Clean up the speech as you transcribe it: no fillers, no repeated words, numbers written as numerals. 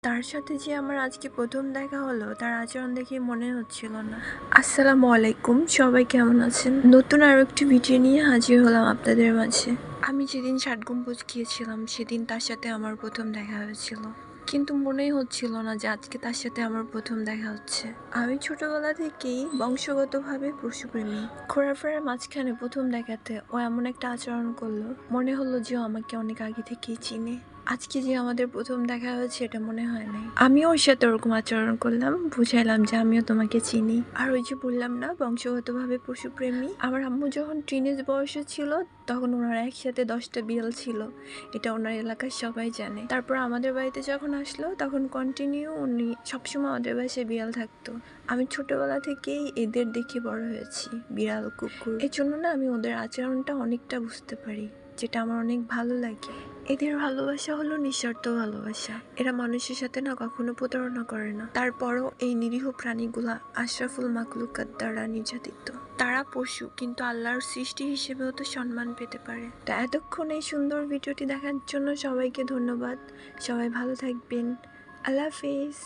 তার সাথে যে আমার আজকে প্রথম দেখা হলো তার আচরণ দেখে মনে হচ্ছিল না। আসসালামু আলাইকুম, সবাই কেমন আছেন? নতুন আরো একটি ভিডিও নিয়ে হাজির হলাম আপনাদের মাঝে। আমি যেদিন 7 গম্বুজ গিয়েছিলাম সেদিন তার সাথে আমার প্রথম দেখা হয়েছিল, কিন্তু মনেই হচ্ছিল না যে আজকে তার সাথে আমার প্রথম দেখা হচ্ছে। আমি ছোটবেলা থেকেই বংশগতভাবে পশুপ্রেমী। ঘোরাফেরার মাঝখানে প্রথম দেখাতে ও এমন একটা আচরণ করলো, মনে হলো যে ও আমাকে অনেক আগে থেকেই চিনে। আজকে যে আমাদের প্রথম দেখা হয়েছে এটা মনে হয় নাই। আমিও ওর সাথে ওরকম আচরণ করলাম, বুঝাইলাম যে আমিও তোমাকে চিনি। আর ওই যে বললাম না বংশগতভাবে পশুপ্রেমী, আমার আম্মু যখন টিনেজ বয়সে ছিল তখন ওনার একসাথে 10টা বিড়াল ছিল, এটা ওনার এলাকার সবাই জানে। তারপর আমাদের বাড়িতে যখন আসলো তখন কন্টিনিউ উনি সবসময় আমাদের বাসায় বিড়াল থাকতো। আমি ছোটবেলা থেকেই এদের দেখে বড় হয়েছি, বিড়াল কুকুর। এর জন্য না আমি ওদের আচরণটা অনেকটা বুঝতে পারি, যেটা আমার অনেক ভালো লাগে। এদের ভালোবাসা হলো নিঃস্বার্থ ভালোবাসা। এরা মানুষের সাথে না কখনো প্রতারণা করে না। তারপরও এই নিরীহ প্রাণীগুলা আশরাফুল মাখলুকাত দ্বারা নির্যাতিত। তারা পশু, কিন্তু আল্লাহর সৃষ্টি হিসেবেও তো সম্মান পেতে পারে। তো এতক্ষণ এই সুন্দর ভিডিওটি দেখার জন্য সবাইকে ধন্যবাদ। সবাই ভালো থাকবেন। আল্লাহ হাফেজ।